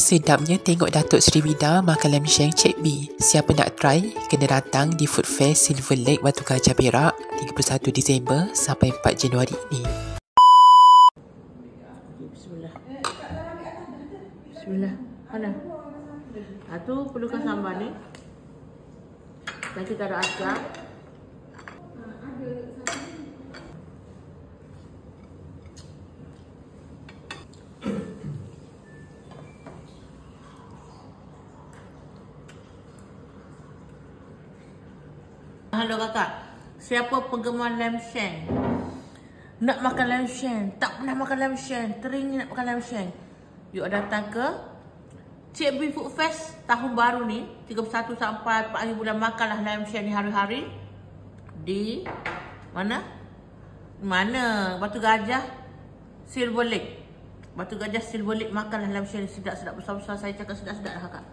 Sedapnya tengok Datuk Sri Vida makan lam sheng Cik B. Siapa nak try, kena datang di Food Fair Silver Lake Batu Gajah Perak 31 Disember sampai 4 Januari ini. Bismillah. Bismillah. Mana? Tu perlukan sambal ni. Dan kita ada acar. Halo kakak, siapa penggemar lam sheng? Nak makan lam sheng, tak pernah makan lam sheng, teringin nak makan lam sheng. Yuk datang ke Cik B Food Fest tahun baru ni, 31 sampai 4 hari bulan, makanlah lam sheng ni hari-hari. Di mana? Mana? Batu Gajah Silver Lake. Batu Gajah Silver Lake, makanlah lam sheng ni sedap-sedap, besar-besar. Saya cakap sedap-sedap lah kakak.